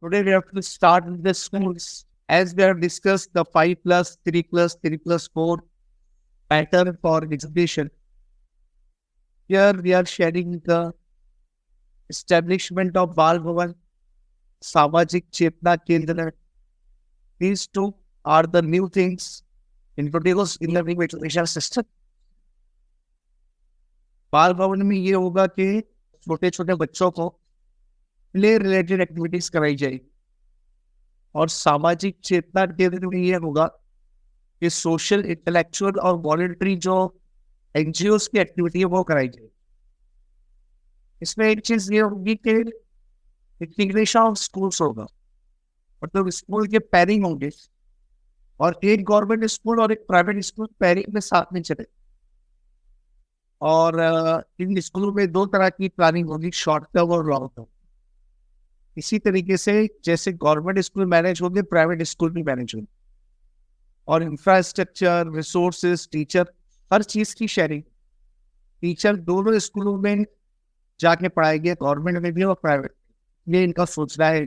Today we have to start with the schools. As we have discussed the 5 plus, 3 plus, 3 plus 4 pattern for education. Here we are sharing the establishment of Bal Bhavan, Samajik Chetna Kendra. These two are the new things introduced in the new education system. बाल भवन में ये होगा कि छोटे छोटे बच्चों को प्ले रिलेटेड एक्टिविटीज कराई जाएगी और सामाजिक चेतना केंद्र में ये होगा कि सोशल इंटेलेक्चुअल और वॉलंटरी जो एनजीओ की एक्टिविटी है वो कराई जाएगी। इसमें एक चीज ये होगी कि इंटीग्रेशन ऑफ स्कूल्स होगा, मतलब स्कूल के पेयरिंग होंगे और एक गवर्नमेंट स्कूल और एक प्राइवेट स्कूल पेयरिंग में साथ में चले और इन स्कूलों में दो तरह की प्लानिंग होगी, शॉर्ट टर्म और लॉन्ग टर्म। इसी तरीके से जैसे गवर्नमेंट स्कूल मैनेज होंगे प्राइवेट स्कूल भी मैनेज होंगे और इंफ्रास्ट्रक्चर, रिसोर्सेज, टीचर, हर चीज की शेयरिंग टीचर दोनों स्कूलों में जाके पढ़ाएंगे, गवर्नमेंट में भी और प्राइवेट। ये इनका सोचना है।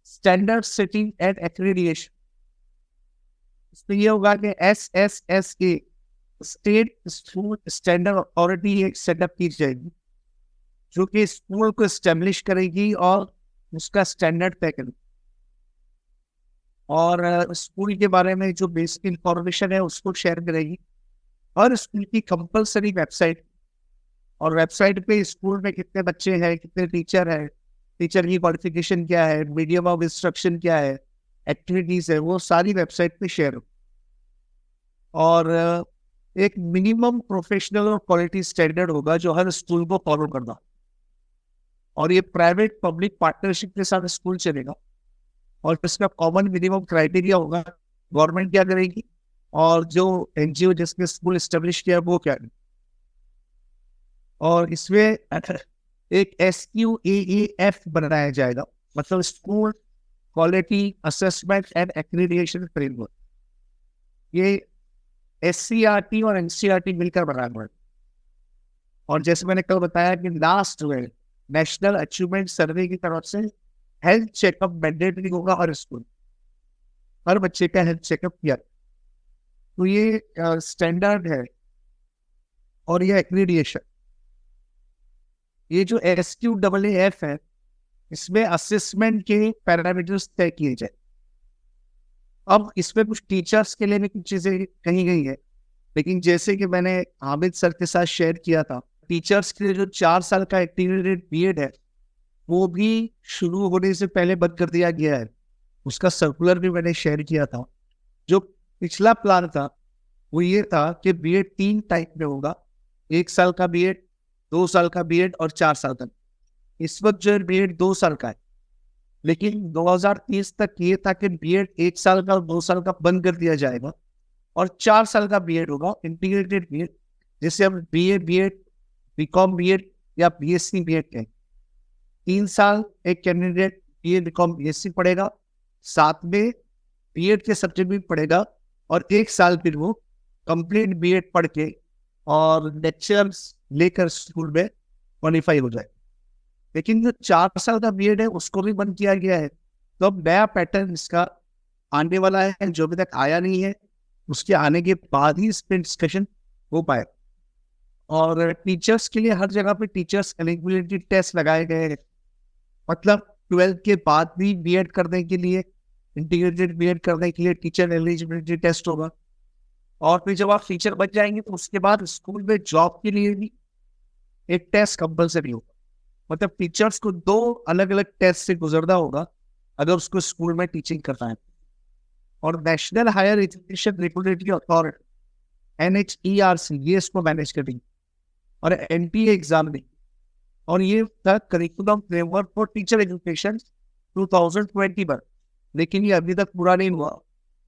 स्टैंडर्ड सेटिंग एंड एक्रेडिएशन, इसमें ये होगा कि SSSA state school standard authority एक सेटअप की जाएगी जो कि स्कूल को एस्टेब्लिश करेगी और उसका स्टैंडर्ड तय करेगी और स्कूल के बारे में जो बेसिक इंफॉर्मेशन है उसको शेयर करेगी और स्कूल की कंपलसरी वेबसाइट, और वेबसाइट पे स्कूल में कितने बच्चे हैं, कितने टीचर हैं, टीचर की क्वालिफिकेशन क्या है, मीडियम ऑफ इंस्ट्रक्शन क्या है, एक्टिविटीज है, वो सारी वेबसाइट पे शेयर हो। और एक मिनिमम प्रोफेशनल और क्वालिटी स्टैंडर्ड होगा जो हर स्कूल को फॉलो करना, और ये प्राइवेट पब्लिक पार्टनरशिप के साथ स्कूल चलेगा और इसका कॉमन मिनिमम क्राइटेरिया होगा, गवर्नमेंट क्या करेगी और जो एनजीओ जिसने स्कूल एस्टेब्लिश किया वो क्या करेगी। और इसमें एक SQAAF बनाया जाएगा, मतलब school quality assessment and accreditation framework. ये SCRT और NCRT मिलकर बनाया है। और जैसे मैंने कल बताया कि लास्ट में नेशनल अचीवमेंट सर्वे की तरफ से हेल्थ चेकअप मैंडेटरी होगा हर स्कूल, हर बच्चे का हेल्थ चेकअप किया। तो ये स्टैंडर्ड है और ये एक्रेडिएशन। ये जो SQAAF है इसमें असेसमेंट के पैरामीटर्स तय किए जाए। अब इसमें कुछ टीचर्स के लिए भी कुछ चीजें कही गई है, लेकिन जैसे कि मैंने हामिद सर के साथ शेयर किया था, टीचर्स के लिए जो 4 साल का इंटीग्रेटेड बीएड है वो भी शुरू होने से पहले बंद कर दिया गया है। उसका सर्कुलर भी मैंने शेयर किया था। जो पिछला प्लान था वो ये था कि बीएड 3 टाइप में होगा, 1 साल का बीएड, 2 साल का बीएड और 4 साल का। इस वक्त जो बीएड 2 साल का है, लेकिन 2030 तक ये था कि बीएड 1 साल का और 2 साल का बंद कर दिया जाएगा और 4 साल का बीएड होगा, इंटीग्रेटेड बीएड, जिसे हम BA बीएड, बीकॉम बीएड या BSc बीएड कहें। 3 साल एक कैंडिडेट BA बीकॉम BSc पढ़ेगा, साथ में बीएड के सब्जेक्ट भी पढ़ेगा और 1 साल फिर वो कंप्लीट बीएड पढ़ के और लेक्चर्स लेकर स्कूल में क्वालिफाई हो जाए। लेकिन जो 4 साल का बीएड है उसको भी बंद किया गया है। तो अब नया पैटर्न इसका आने वाला है जो अभी तक आया नहीं है, उसके आने के बाद ही इस पर डिस्कशन हो पाए। और टीचर्स के लिए हर जगह पे टीचर्स एलिजिबिलिटी टेस्ट लगाए गए हैं, मतलब 12th के बाद भी बीएड करने के लिए, इंटीग्रेटेड बीएड करने के लिए टीचर एलिजिबिलिटी टेस्ट होगा। और फिर जब आप टीचर बन जाएंगे तो उसके बाद स्कूल में जॉब के लिए भी एक टेस्ट कंपल्सरी होगा, मतलब टीचर्स को 2 अलग अलग टेस्ट से गुजरना होगा अगर उसको स्कूल में टीचिंग करना है। और national higher education regulatory authority NHERC ये इसको मैनेज करेगी और NTA एग्जाम देगी। और ये था curriculum framework for teacher education 2021, लेकिन ये अभी तक पूरा नहीं हुआ।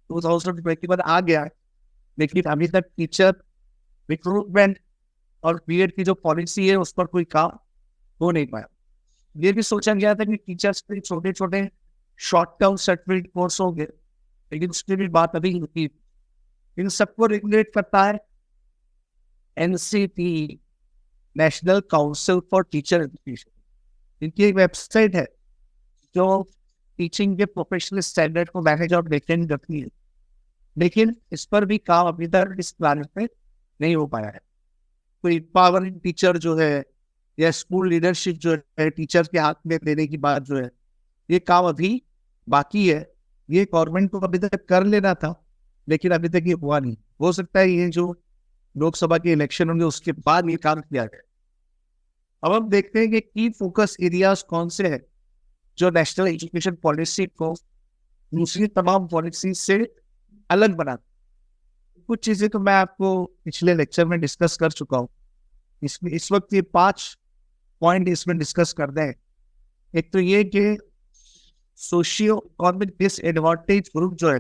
2021 आ गया है, लेकिन अभी तक टीचर रिक्रूटमेंट और बीएड की जो पॉलिसी है उस पर कोई काम हो नहीं पाया। ये भी सोचा गया था कि टीचर्स के छोटे छोटे शॉर्ट टर्म सर्टिफिकेट कोर्स होंगे, लेकिन उसकी भी बात अभी होती। इन सबको रेगुलेट करता है NCT, national council for teacher education. इनकी एक वेबसाइट है जो टीचिंग के प्रोफेशनल स्टैंडर्ड को मैनेज और मेंटेन रखती है, लेकिन इस पर भी काम अभी तक इस प्लान पे नहीं हो पाया है। कोई पावरिंग टीचर जो है या स्कूल लीडरशिप जो है टीचर के हाथ में देने की बात जो है, ये काम अभी बाकी है। ये गवर्नमेंट को अभी तक कर लेना था, लेकिन अभी तक ये हुआ नहीं। हो सकता है ये जो लोकसभा के इलेक्शन होंगे उसके बाद ये काम किया जाए। अब हम देखते हैं कि की फोकस एरियाज कौन से हैं जो नेशनल एजुकेशन पॉलिसी को दूसरी तमाम पॉलिसी से अलग बनाते। कुछ चीजें तो मैं आपको पिछले लेक्चर में डिस्कस कर चुका हूँ। इसमें इस वक्त ये 5 पॉइंट इसमें डिस्कस कर रहे हैं। एक तो ये कि सोशियो इकोनॉमिक डिसएडवांटेज ग्रुप जो है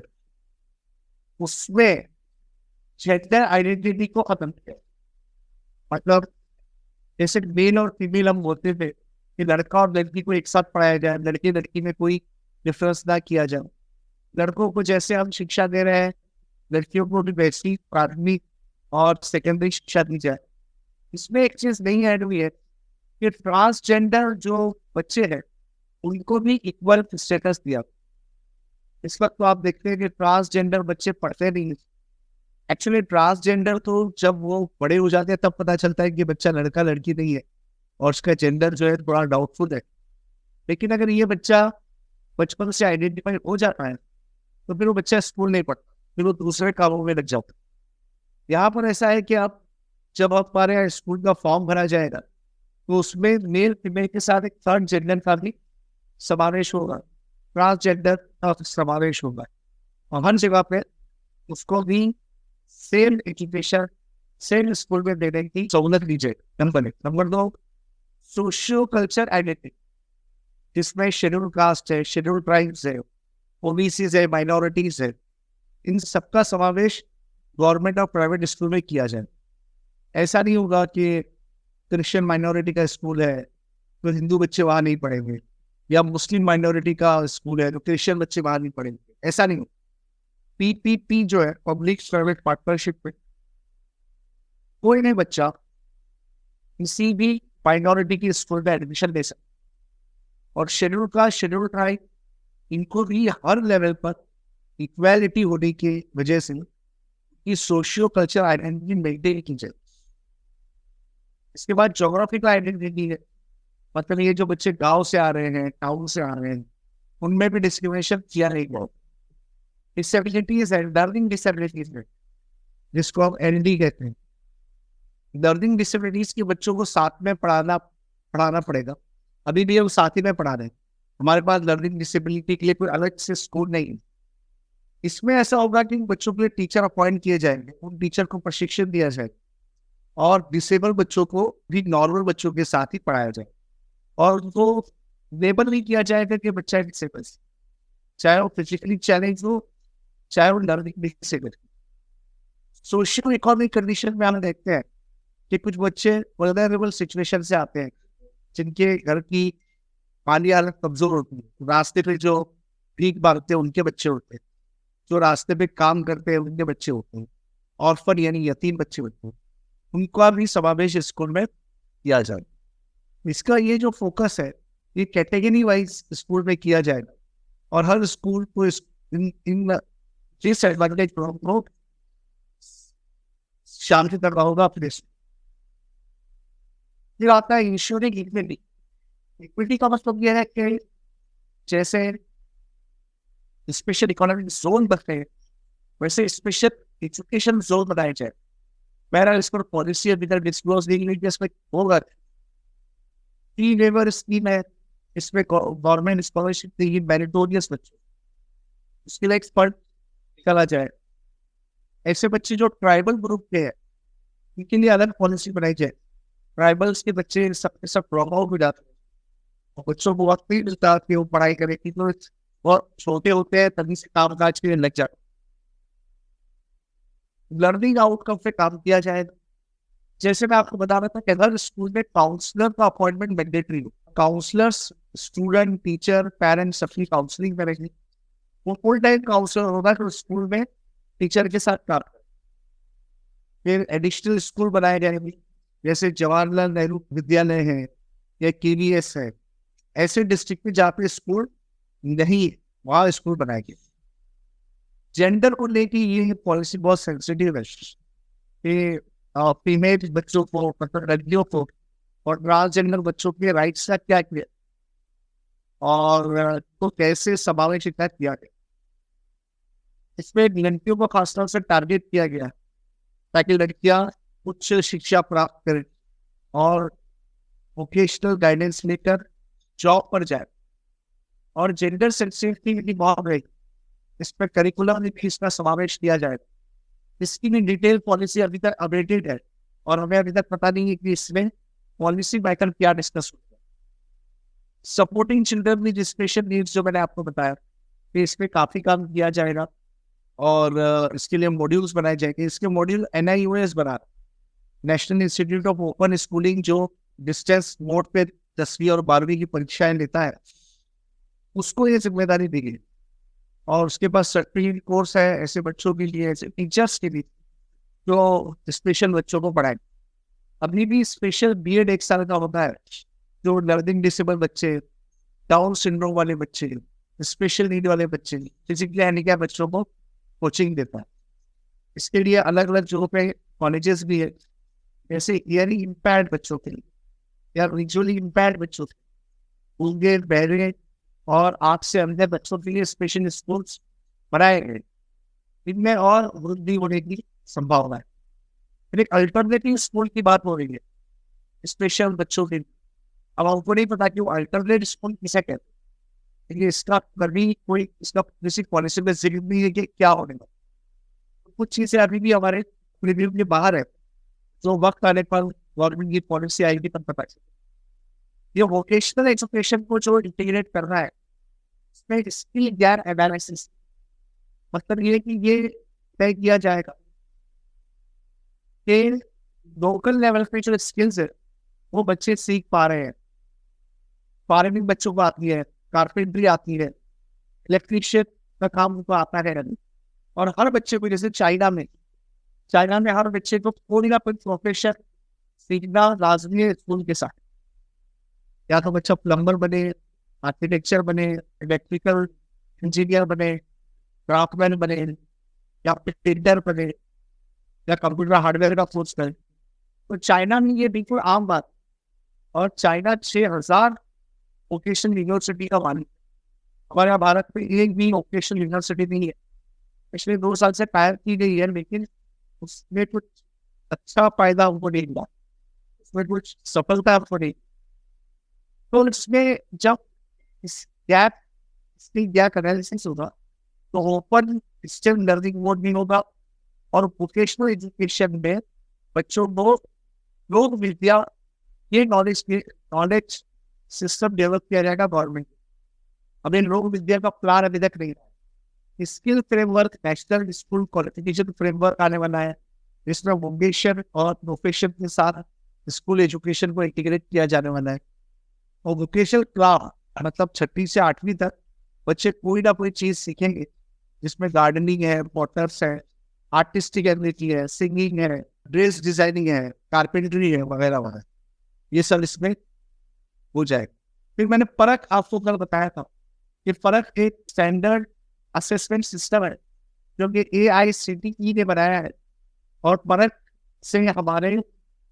उसमें जेंडर आइडेंटिटी को खत्म किया। मतलब जैसे मेल और फीमेल हम बोलते थे कि लड़का और लड़की को एक साथ पढ़ाया जाए, लड़के लड़की में कोई डिफरेंस ना किया जाए। लड़कों को जैसे हम शिक्षा दे रहे हैं, लड़कियों को भी वैसी प्राथमिक और सेकेंडरी शिक्षा दी जाए। इसमें एक चीज नहीं ऐड हुई है कि ट्रांसजेंडर जो बच्चे हैं उनको भी इक्वल स्टेटस दिया। इस वक्त तो आप देखते हैं कि ट्रांसजेंडर बच्चे पढ़ते नहीं। एक्चुअली ट्रांसजेंडर तो जब वो बड़े हो जाते हैं तब पता चलता है कि बच्चा लड़का लड़की नहीं है और उसका जेंडर जो है थोड़ा डाउटफुल है। लेकिन अगर ये बच्चा बचपन से आइडेंटिफाई हो जाता है तो फिर वो बच्चा स्कूल नहीं पढ़ता, फिर वो दूसरे कामों में लग जाता है। यहाँ पर ऐसा है कि आप जब हमारे यहाँ स्कूल का फॉर्म भरा जाएगा तो उसमें मेल फीमेल के साथ एक थर्ड जेंडर का भी समावेश होगा, ट्रांसजेंडर का समावेश होगा। और हर जगह पे उसको भी सेम एजुकेशन सेम स्कूल में देने की सहूलत दीजिए। नंबर 2, सोशियो कल्चर आइडेंटिटी, जिसमें शेड्यूल कास्ट है, शेड्यूल ट्राइब्स है, ओबीसीज है, माइनॉरिटीज है, इन सबका समावेश गवर्नमेंट और प्राइवेट स्कूल में किया जाए। ऐसा नहीं होगा कि क्रिश्चियन माइनॉरिटी का स्कूल है तो हिंदू बच्चे वहां नहीं पढ़ेंगे, या मुस्लिम माइनॉरिटी का स्कूल है तो क्रिश्चियन बच्चे वहां नहीं पढ़ेंगे। ऐसा नहीं होगा। पीपीपी जो है, पब्लिक प्राइवेट पार्टनरशिप में, कोई नहीं बच्चा किसी भी माइनॉरिटी की स्कूल में एडमिशन ले सकता। और शेड्यूल कास्ट, शेड्यूल ट्राइब, इनको भी हर लेवल पर इक्वालिटी होने की वजह से कि सोशियो कल्चर आइडेंटिटी मेंटेन की जाए। इसके बाद ज्योग्राफिकल आइडेंटिटी है, मतलब ये जो बच्चे गांव से आ रहे हैं, टाउन से आ रहे हैं, उनमें भी डिस्क्रिमिनेशन किया नहीं गया। डिसेबिलिटीज है, लर्निंग डिसेबिलिटीज है, जिसको हम एलडी कहते हैं। लर्निंग डिसेबिलिटीज के बच्चों को साथ में पढ़ाना पड़ेगा। अभी भी हम साथ ही में पढ़ा रहे हैं, हमारे पास लर्निंग डिसेबिलिटी के लिए कोई अलग से स्कूल नहीं है। इसमें ऐसा होगा कि बच्चों के लिए टीचर अपॉइंट किए जाएंगे, उन टीचर को प्रशिक्षण दिया जाए और डिसेबल बच्चों को भी नॉर्मल बच्चों के साथ ही पढ़ाया जाए। और उनको लेबल नहीं किया जाएगा कि बच्चा डिसेबल, चाहे वो फिजिकली चैलेंज हो, चाहे वो learning disable. Socio economic condition में हम देखते हैं कि कुछ बच्चे वल्नरेबल सिचुएशन से आते हैं, जिनके घर की माली हालत कमजोर होती है। रास्ते पे जो भीख मांगते हैं उनके बच्चे होते हैं, जो रास्ते पे काम करते हैं उनके बच्चे होते हैं, ऑर्फन यानी यतीम बच्चे होते हैं, उनका भी समावेश स्कूल में किया जाए। इसका ये जो फोकस है ये कैटेगरी वाइज स्कूल में किया जाएगा और हर स्कूल को इन डिसएडवांटेज को शांति तक होगा। फिर आता है इंश्योरिंग इक्विटी। इक्विटी का मतलब यह है कि जैसे स्पेशल इकोनॉमिक जोन बनते हैं वैसे स्पेशल एजुकेशन जोन बनाए जाए। मेरा इस पर पॉलिसी अभी तक डिस्क्लोज नहीं हुई, इसमें होगा फ्री लेबर स्कीम है, इसमें गवर्नमेंट स्कॉलरशिप देगी मेरिटोरियस बच्चों, उसके लिए एक फंड निकाला जाए। ऐसे बच्चे जो ट्राइबल ग्रुप के हैं उनके लिए अलग पॉलिसी बनाई जाए। ट्राइबल्स के बच्चे सब ड्रॉप आउट हो जाते हैं और बच्चों को वक्त नहीं मिलता कि वो पढ़ाई करें, तो बहुत छोटे होते हैं तभी से काम काज के लिए लग जाते। लर्निंग आउटकम पे काम किया जाएगा। जैसे मैं आपको बता रहा था कि हर स्कूल में काउंसलर का अपॉइंटमेंट मैंडेटरी हो। काउंसलर्स स्टूडेंट, टीचर, पेरेंट्स सबकी काउंसलिंग करेंगे। वो फुल टाइम काउंसलर होगा तो स्कूल में टीचर के साथ काम करें। फिर एडिशनल स्कूल बनाए जाएंगे, जैसे जवाहरलाल नेहरू विद्यालय है या केवीएस है। ऐसे डिस्ट्रिक्ट में जहाँ पे स्कूल नहीं, वहाँ स्कूल बनाया गया। जेंडर को लेके ये पॉलिसी बहुत सेंसिटिव है कि फीमेल बच्चों को, मतलब लड़कियों को और ट्रांसजेंडर बच्चों के राइट्स का क्या किया और तो कैसे समावेश किया गया। इसमें लड़कियों को खासतौर से टारगेट किया गया ताकि लड़कियां उच्च शिक्षा प्राप्त करें और वोकेशनल गाइडेंस लेकर जॉब पर जाए। और जेंडर सेंसिटिविटी बहुत रही, इस पर करिकुलम में भी इसका समावेश किया जाए। इसकी भी डिटेल पॉलिसी अभी तक अपडेटेड है और हमें अभी तक पता नहीं है कि इसमें पॉलिसी मेकर क्या डिस्कस होता है। Supporting children with special needs जो मैंने आपको बताया कि इस पर काफी काम किया जाएगा और इसके लिए मॉड्यूल्स बनाए जाएंगे। इसके मॉड्यूल NIOS बना, national institute of open schooling, जो डिस्टेंस मोड पे 10वीं और 12वीं की परीक्षाएं लेता है, उसको ये जिम्मेदारी दी गई। और उसके पास सर्टिफिकेट कोर्स है ऐसे बच्चों के लिए, ऐसे टीचर्स के लिए जो स्पेशल बच्चों को पढ़ाए। अभी भी स्पेशल BEd 1 साल का होता है जो लर्निंग डिसेबल बच्चे, डाउन सिंड्रोम वाले बच्चे, स्पेशल नीड वाले बच्चे, फिजिकली हैंडीकैप बच्चों को कोचिंग देता है। इसके लिए अलग अलग जगहों पे कॉलेजेस भी है, जैसे हियरिंग इम्पेयर्ड बच्चों के लिए या विजुअली इम्पेयर्ड बच्चों के लिए, गूंगे, बहरे और आंख से अंधे बच्चों के लिए स्पेशल स्कूल्स बनाए गए। इनमें और वृद्धि होने की संभावना है। फिर एक अल्टरनेटिव स्कूल की बात हो रही है स्पेशल बच्चों के लिए। अब हमको नहीं पता कि वो अल्टरनेट स्कूल किसे कहते हैं, लेकिन इसका कभी कोई इसका किसी पॉलिसी में जिक्र नहीं है कि क्या होने का। कुछ चीजें अभी भी हमारे प्रीव्यू के बाहर है, जो वक्त आने पर गवर्नमेंट की पॉलिसी आएगी तब पता चलेगा। ये वोकेशनल एजुकेशन को जो इंटीग्रेट कर रहा है, इसमें स्किल गैप एनालिसिस, मतलब ये कि ये तय किया जाएगा कि लोकल लेवल पे जो स्किल्स है वो बच्चे सीख पा रहे हैं। फार्मिंग बच्चों को आती है, कारपेंट्री आती है, इलेक्ट्रीशियन का काम उनको आता है। और हर बच्चे को, जैसे चाइना में हर बच्चे को कोई ना कोई प्रोफेशन सीखना लाजमी है स्कूल के साथ। या तो बच्चा प्लम्बर बने, आर्किटेक्चर बने, इलेक्ट्रिकल इंजीनियर बने, क्राफ्टमैन बने, या फिर पेंटर बने, या कंप्यूटर हार्डवेयर का कोर्स करे। तो चाइना में ये बिल्कुल आम बात। और चाइना 6000 वोकेशनल यूनिवर्सिटी का मालिक। हमारे यहाँ भारत में एक भी वोकेशनल यूनिवर्सिटी नहीं है, पिछले 2 साल से कायम की गई है, लेकिन उसमें कुछ अच्छा फायदा हमको नहीं मिला, उसमें कुछ सफलता हमको नहीं। तो इसमें जब इस गैप इसकी गैप एनालिसिस होगा तो ओपन डिस्टेंस लर्निंग मोड भी होगा और वोकेशनल एजुकेशन में बच्चों को लोक विद्या, ये नॉलेज सिस्टम डेवलप किया जाएगा गवर्नमेंट। अब इन लोक विद्या का प्लान अभी तक नहीं है। Skill framework, national school qualification framework आने वाला है, जिसमें वोकेशन और प्रोफेशन के साथ स्कूल एजुकेशन को इंटीग्रेट किया जाने वाला है। और वोकेशनल क्लास मतलब 6वीं से 8वीं तक बच्चे कोई ना कोई चीज सीखेंगे, जिसमें गार्डनिंग है, पॉटर्स है, आर्टिस्टिक एबिलिटी है, सिंगिंग है, ड्रेस डिजाइनिंग है, कारपेंट्री है, वगैरह वगैरह। ये सब इसमें हो जाएगा। फिर मैंने परख आपको कल बताया था कि परख एक स्टैंडर्ड असेसमेंट सिस्टम है जो कि AICTE ने बनाया है। और परख से हमारे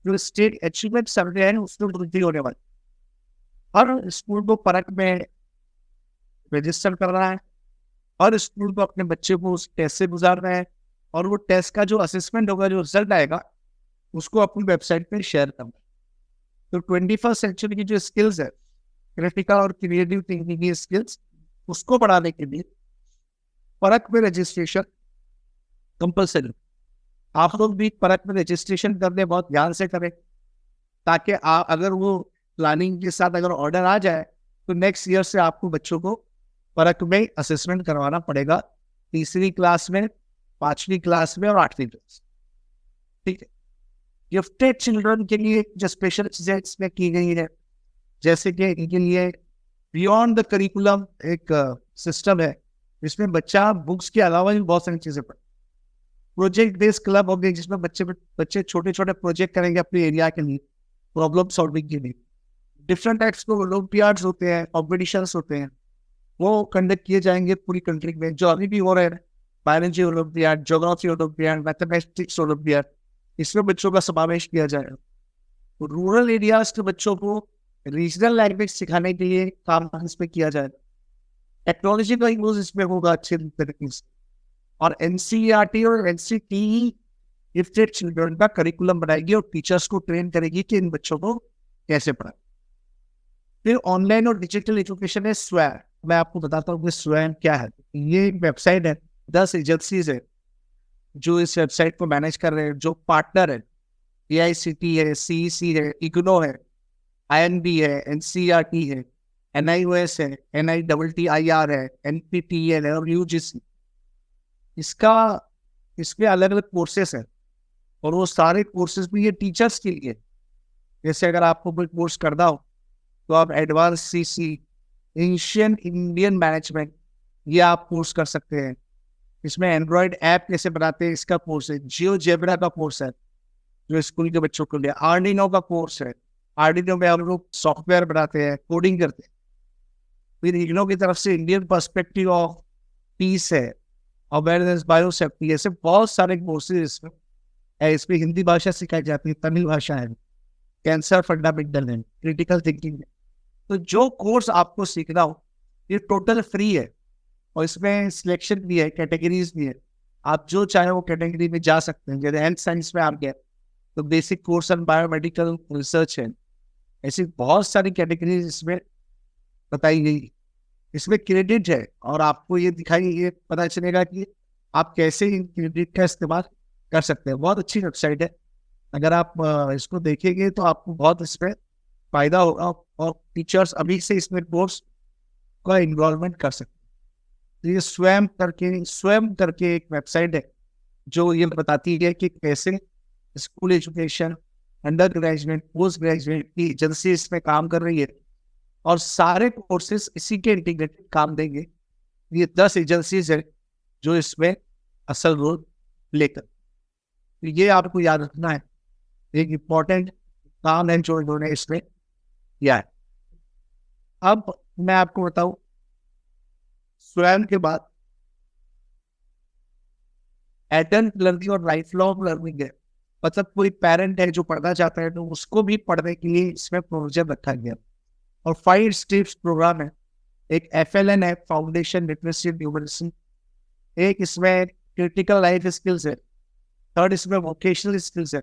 जो स्टेट अचीवमेंट सर्वे है उसमें वृद्धि होने वाली। हर स्कूल को परख में रजिस्टर करना है, हर स्कूल को अपने बच्चे को उस टेस्ट से गुजारना है, और वो टेस्ट का जो असेसमेंट होगा, जो रिजल्ट आएगा, उसको अपनी वेबसाइट पे शेयर करना है। तो 21st सेंचुरी की जो स्किल्स है, क्रिटिकल और क्रिएटिव थिंकिंग की स्किल्स, उसको बढ़ाने के लिए परख में रजिस्ट्रेशन कंपल्सरी। आप लोग भी परख में रजिस्ट्रेशन करने बहुत ध्यान से करें, ताकि अगर वो प्लानिंग के साथ अगर ऑर्डर आ जाए तो नेक्स्ट ईयर से आपको बच्चों को परख में असेसमेंट करवाना पड़ेगा, 3री क्लास में, 5वीं क्लास में और 8वीं क्लास। ठीक है। गिफ्टेड चिल्ड्रन के लिए जो स्पेशल चीजें इसमें की गई है, जैसे कि इनके लिए बियॉन्ड द करिकुलम एक सिस्टम है, जिसमें बच्चा बुक्स के अलावा भी बहुत सारी चीजें पढ़े। प्रोजेक्ट बेस्ड क्लब हो गए, जिसमें बच्चे छोटे छोटे प्रोजेक्ट करेंगे अपने एरिया के लिए, प्रॉब्लम सॉल्विंग के लिए। डिफरेंट टाइप्स के ओलंपियाड्स होते हैं, कॉम्पिटिशन्स होते हैं, वो कंडक्ट किए जाएंगे पूरी कंट्री में, जो अभी भी हो रहे हैं। Biology olympiad, geography olympiad, mathematics olympiad, इसमें बच्चों का समावेश किया जाएगा। तो रूरल एरियाज के बच्चों को रीजनल लैंग्वेज सिखाने के लिए काम इसमें किया जाएगा। टेक्नोलॉजी का यूज इसमें होगा अच्छे तरीके से। और एनसीईआरटी और एनसीटीई गिफ्टेड चिल्ड्रन का करिकुलम बनाएगी और टीचर्स को ट्रेन करेगी कि इन बच्चों को कैसे पढ़ाएं। फिर ऑनलाइन और डिजिटल एजुकेशन है स्वयं। मैं आपको बताता हूँ कि स्वयं क्या है। ये एक वेबसाइट है, 10 एजेंसीज है जो इस वेबसाइट को मैनेज कर रहे हैं, जो पार्टनर है। एआईसीटी है, सीईसी है, इग्नो है, आईएनबी है, एनसीईआरटी है, एनआईओएस है, एनआईटीआईआर है, एनपीटीईएल है और यूजीसी। इसका इसमें अलग अलग कोर्सेस हैं और वो सारे कोर्सेज भी ये टीचर्स के लिए। जैसे अगर आपको कोई कोर्स करना हो तो आप advance CC, ancient Indian management, ये आप कोर्स कर सकते हैं। इसमें एंड्रॉयड ऐप कैसे बनाते हैं इसका कोर्स है। जियोजेब्रा का कोर्स है जो स्कूल के बच्चों के लिए। आर्डिनो का कोर्स है। आर्डिनो में हम लोग सॉफ्टवेयर बनाते हैं, कोडिंग करते हैं। फिर इग्नो की तरफ से इंडियन पर्सपेक्टिव ऑफ पीस है, अवेयरनेस, बायोसेफ्टी, ऐसे बहुत सारे कोर्सेज इसमें है। इसमें हिंदी भाषा सिखाई जाती है, तमिल भाषा है, कैंसर फंडामेंटल है, क्रिटिकल थिंकिंग है। तो जो कोर्स आपको सीखना हो ये टोटल फ्री है और इसमें सिलेक्शन भी है, कैटेगरीज भी है। आप जो चाहे वो कैटेगरी में जा सकते हैं। जैसे हेल्थ साइंस में आप गए तो basic course and biomedical research है। ऐसी बहुत सारी कैटेगरीज इसमें बताई गई। इसमें क्रेडिट है और आपको ये दिखाई, ये पता चलेगा कि आप कैसे इन क्रेडिट का इस्तेमाल कर सकते हैं। बहुत अच्छी वेबसाइट है। अगर आप इसको देखेंगे तो आपको बहुत इसमें फायदा होगा और टीचर्स अभी से इसमें कोर्स का इन्वॉल्वमेंट कर सकते हैं। तो ये स्वयं करके एक वेबसाइट है जो ये बताती है कि कैसे school education, under graduate, post graduate की एजेंसी इसमें काम कर रही है और सारे कोर्सेज इसी के इंटीग्रेटेड काम देंगे। ये 10 एजेंसीज है जो इसमें असल रोल लेकर। तो ये आपको याद रखना है, एक इम्पोर्टेंट काम है जो इन्होंने इसमें किया है। अब मैं आपको बताऊं, स्वयं के बाद एडल्ट लर्निंग और लाइफ लॉन्ग लर्निंग है। मतलब कोई पेरेंट है जो पढ़ना चाहता है तो उसको भी पढ़ने के लिए इसमें प्रोविजन रखा गया। और 5 स्टेप्स प्रोग्राम है। एक FLN है, फाउंडेशन लिटरेसी न्यूमरेसी। एक इसमें क्रिटिकल लाइफ स्किल्स है। 3rd इसमें वोकेशनल स्किल्स है।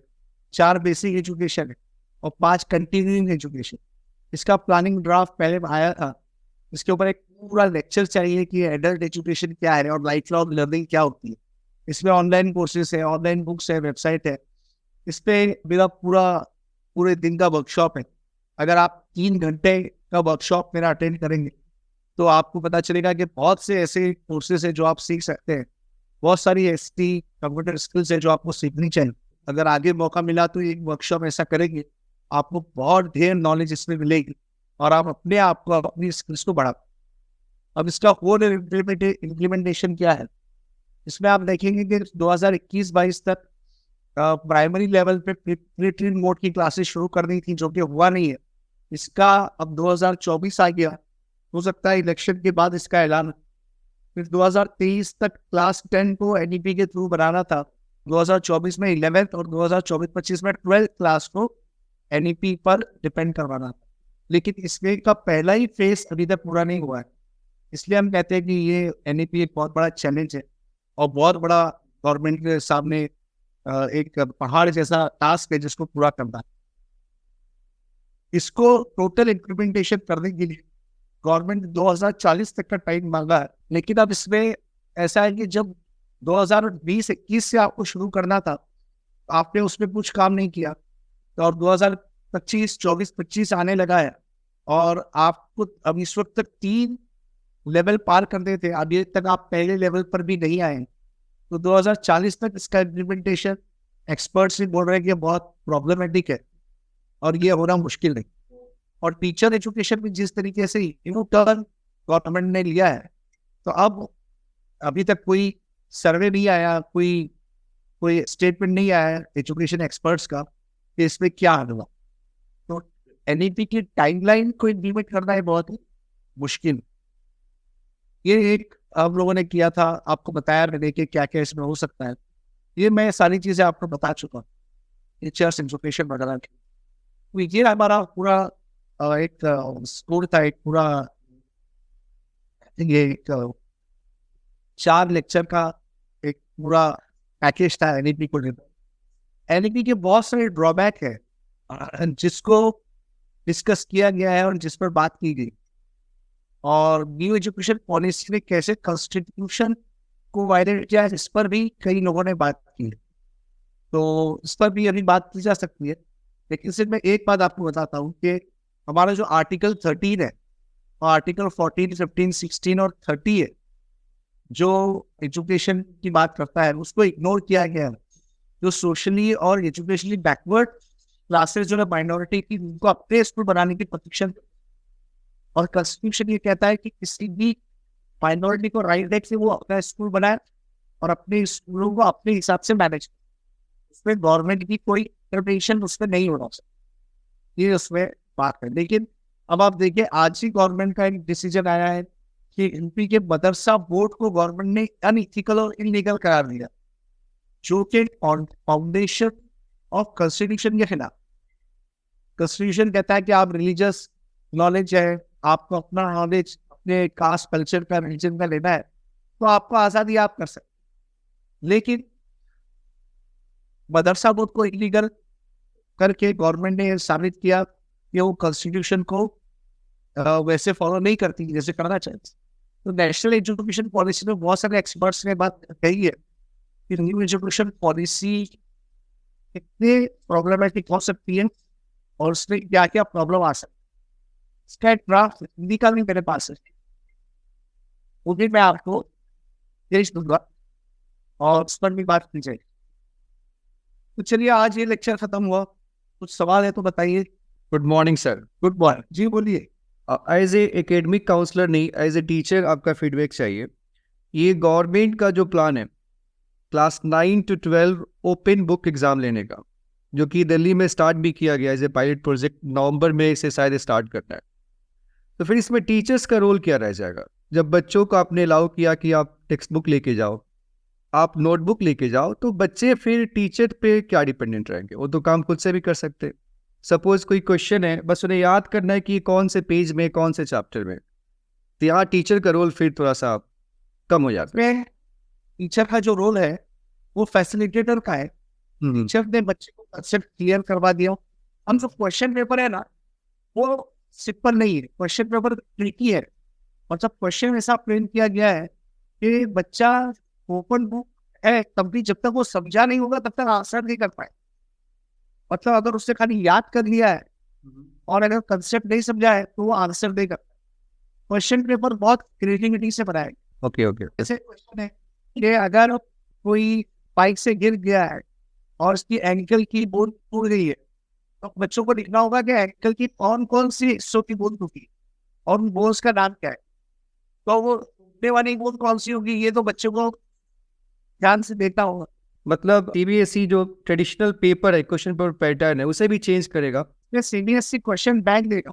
4 बेसिक एजुकेशन है और 5 कंटिन्यूइंग एजुकेशन। इसका प्लानिंग ड्राफ्ट पहले आया था। इसके ऊपर एक पूरा लेक्चर चाहिए कि एडल्ट एजुकेशन क्या है और लाइफ लॉन्ग लर्निंग क्या होती है। इसमें ऑनलाइन कोर्सेज है, ऑनलाइन बुक्स है, वेबसाइट है। इस पे मेरा पूरे दिन का वर्कशॉप है। अगर आप 3 घंटे का वर्कशॉप मेरा अटेंड करेंगे तो आपको पता चलेगा कि बहुत से ऐसे कोर्सेज है जो आप सीख सकते हैं। बहुत सारी ऐसी कंप्यूटर स्किल्स है जो आपको सीखनी चाहिए। अगर आगे मौका मिला तो एक वर्कशॉप ऐसा करेंगे, आपको बहुत ढेर नॉलेज इसमें मिलेगी और आप अपने आप को, अपनी स्किल्स को बढ़ा। अब इसका होल इम्प्लीमेंटेशन क्या है, इसमें आप देखेंगे कि 2021-22 तक प्राइमरी लेवल पे प्री मोड की क्लासेस शुरू करनी थी, जो कि हुआ नहीं है। इसका अब 2024 आ गया, हो सकता है इलेक्शन के बाद इसका ऐलान। फिर 2023 तक क्लास 10 को एनईपी के थ्रू बनाना था। 2024 में 11th और 2024-25 में 12th क्लास को एनईपी पर डिपेंड करवाना था। लेकिन इसमें का पहला ही फेज अभी तक पूरा नहीं हुआ है। इसलिए हम कहते हैं कि ये एनईपी एक बहुत बड़ा चैलेंज है और बहुत बड़ा गवर्नमेंट के सामने एक पहाड़ जैसा टास्क है जिसको पूरा करना है। इसको टोटल इम्प्लीमेंटेशन करने के लिए गवर्नमेंट 2040 तक का टाइम मांगा है। लेकिन अब इसमें ऐसा है कि जब 2020-21 से आपको शुरू करना था, आपने उसमें कुछ काम नहीं किया, तो और 2025-24-25 आने लगा है और आपको अब इस वक्त तक 3 लेवल पार करने थे। अभी तक आप पहले लेवल पर भी नहीं आए, तो 2040 तक इसका इम्प्लीमेंटेशन एक्सपर्ट्स भी बोल रहे हैं कि बहुत प्रॉब्लमेटिक है और ये होना मुश्किल नहीं। और टीचर एजुकेशन में जिस तरीके से टर्न गवर्नमेंट ने लिया है, तो अब अभी तक कोई सर्वे नहीं आया, कोई स्टेटमेंट नहीं आया एजुकेशन एक्सपर्ट्स का कि इसमें क्या होगा। तो एनईपी की टाइमलाइन को इम्प्लीमेंट करना है बहुत ही मुश्किल। ये एक हम लोगों ने किया था, आपको बताया मैंने कि क्या क्या इसमें हो सकता है। ये मैं सारी चीजें आपको बता चुका हूँ, टीचर्स एजुकेशन वगैरह की। तो ये हमारा पूरा एक स्कूल था, एक पूरा ये एक 4 लेक्चर का एक पूरा पैकेज था एनईपी को लेकर। एनईपी के बहुत सारे ड्रॉबैक है जिसको डिस्कस किया गया है और जिस पर बात की गई, और न्यू एजुकेशन पॉलिसी ने कैसे कॉन्स्टिट्यूशन को वायलेट किया है, इस पर भी कई लोगों ने बात की है। तो इस पर भी अभी बात की जा सकती है, लेकिन सिर्फ मैं एक बात आपको बताता हूँ कि हमारा जो आर्टिकल 13 है और आर्टिकल 14, 15, 16 और 30 है, जो एजुकेशन की बात करता है, उसको इग्नोर किया गया है। जो सोशली और एजुकेशनली बैकवर्ड क्लासेस जो है माइनॉरिटी की, उनको अपने स्कूल बनाने की प्रशिक्षण, और कॉन्स्टिट्यूशन ये कहता है कि किसी भी माइनॉरिटी को राइट है कि वो अपना स्कूल बनाए और अपने स्कूलों को अपने हिसाब से मैनेज करे। उसमें गवर्नमेंट की कोई इंटरवेंशन उसमें नहीं होना चाहिए, ये उसमें बात है। लेकिन अब आप देखिए, आज ही गवर्नमेंट का एक डिसीजन आया है कि एमपी के मदरसा बोर्ड को गवर्नमेंट ने अनइथिकल और इलीगल करार दिया, जो कि फाउंडेशन ऑफ कॉन्स्टिट्यूशन के खिलाफ। कॉन्स्टिट्यूशन कहता है कि आप रिलीजियस नॉलेज है, आपको अपना नॉलेज अपने कास्ट कल्चर का रिलीजन का लेना है, तो आपको आज़ादी आप कर सकते। लेकिन मदरसा बोर्ड को इलीगल करके गवर्नमेंट ने साबित किया कि वो कॉन्स्टिट्यूशन को वैसे फॉलो नहीं करती जैसे करना चाहिए। तो नेशनल एजुकेशन पॉलिसी में बहुत सारे एक्सपर्ट्स ने बात कही है कि न्यू एजुकेशन पॉलिसी कितने प्रॉब्लमेटिक हो सकती है और उसमें क्या क्या प्रॉब्लम आ सकती है। इसका एक ड्राफ्ट हिंदी का भी मेरे पास है, वो भी मैं आपको भेज दूंगा और उस पर भी बात की जाएगी। तो चलिए, आज ये लेक्चर खत्म हुआ, कुछ सवाल है तो बताइए। Good morning sir. Good morning जी, बोलिए। एज ए एकेडमिक काउंसलर नहीं, एज ए टीचर आपका फीडबैक चाहिए। ये गवर्नमेंट का जो प्लान है class 9 to 12 open book exam लेने का, जो कि दिल्ली में स्टार्ट भी किया गया एज ए पायलट प्रोजेक्ट, नवंबर में इसे शायद स्टार्ट करना है। तो फिर इसमें टीचर्स का रोल क्या रह जाएगा? जब बच्चों को आपने अलाउ किया कि आप टेक्स्ट बुक लेके जाओ, आप नोटबुक लेके जाओ, तो बच्चे फिर टीचर पे क्या डिपेंडेंट रहेंगे? वो तो काम खुद से भी कर सकते। सपोज कोई क्वेश्चन है, बस उन्हें याद करना है कि कौन से पेज में कौन से चैप्टर में, तो यहाँ टीचर का रोल फिर थोड़ा सा कम हो जाता है। टीचर का जो रोल है वो फैसिलिटेटर का है। टीचर ने बच्चे को कंसेप्ट क्लियर करवा दिया। हम जो क्वेश्चन पेपर है ना, वो सिंपल नहीं है, क्वेश्चन पेपर ट्रिकी है। मतलब क्वेश्चन ऐसा फ्रेम किया गया है कि बच्चा ओपन बुक है तब भी जब तक वो समझा नहीं होगा तब तक आंसर नहीं कर पाए। मतलब अगर उसने खाली याद कर लिया है और अगर कंसेप्ट नहीं समझा है तो वो आंसर नहीं कर पाए। क्वेश्चन पेपर बहुत क्रिएटिविटी से बनाया है। Okay okay. ऐसे क्वेश्चन है कि अगर कोई बाइक से गिर गया है और उसकी एंकल की बोन टूट गई है, तो बच्चों को लिखना होगा कि एंकल की कौन कौन सी हिस्सों की बोन टूटी और उन बोन्स का नाम क्या है। तो वो टूटने वाली बोन कौन सी होगी, ये तो बच्चों को ध्यान से देखना होगा। मतलब सीबीएसई जो ट्रेडिशनल पेपर है, क्वेश्चन पेपर पैटर्न है, उसे भी चेंज करेगा। ये सीबीएसई क्वेश्चन बैंक देगा।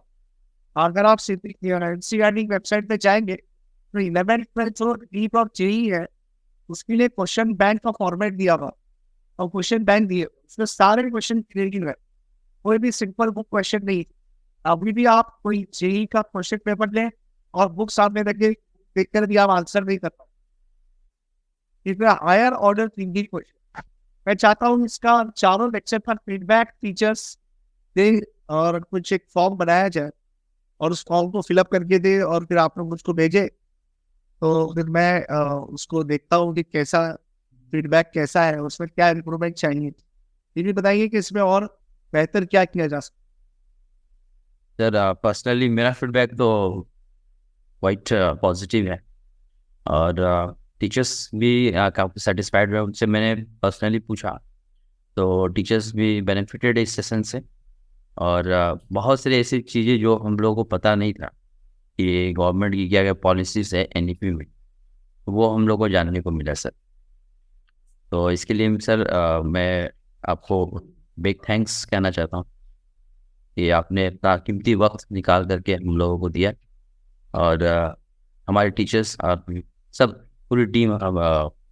अगर आप एनसीईआरटी वेबसाइट पे जाएंगे तो 11th में जो नीट और जेईई है उसके लिए क्वेश्चन बैंक का फॉर्मेट दिया हुआ और क्वेश्चन बैंक दिए, उसमें सारे क्वेश्चन क्रिएटिव है, कोई भी सिंपल बुक क्वेश्चन नहीं। अभी भी आप कोई जेईई का क्वेश्चन पेपर लें और बुक सामने रखे, देखकर भी आप आंसर नहीं कर पाए। इसमें हायर ऑर्डर थिंकिंग क्वेश्चन। मैं चाहता हूँ इसका चारों लेक्चर का फीडबैक टीचर्स दे और कुछ एक फॉर्म बनाया जाए और उस फॉर्म को फिलअप करके दे और फिर आप लोग मुझको भेजे, तो फिर मैं उसको देखता हूँ कि कैसा फीडबैक कैसा है, उसमें क्या इम्प्रूवमेंट चाहिए। ये भी बताइए कि इसमें और बेहतर क्या किया जा सकता सर। पर्सनली मेरा फीडबैक तो क्वाइट पॉजिटिव है और टीचर्स भी काफ़ी सेटिस्फाइड हुए। उनसे मैंने पर्सनली पूछा तो टीचर्स भी बेनिफिटेड इस सेशन से, और बहुत सारी ऐसी चीज़ें जो हम लोगों को पता नहीं था कि गवर्नमेंट की क्या क्या पॉलिसीज़ है एनईपी में, वो हम लोग को जानने को मिला सर। तो इसके लिए सर मैं आपको बिग थैंक्स कहना चाहता हूँ कि आपने अपना कीमती वक्त निकाल करके हम लोगों को दिया। और हमारे टीचर्स और सब पूरी टीम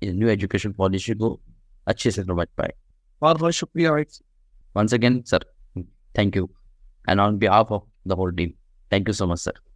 न्यू एजुकेशन पॉलिसी को अच्छे से समझ पाए। बहुत बहुत शुक्रिया भाई। Once again, sir, thank you. And on behalf of the whole team, thank you so much, sir.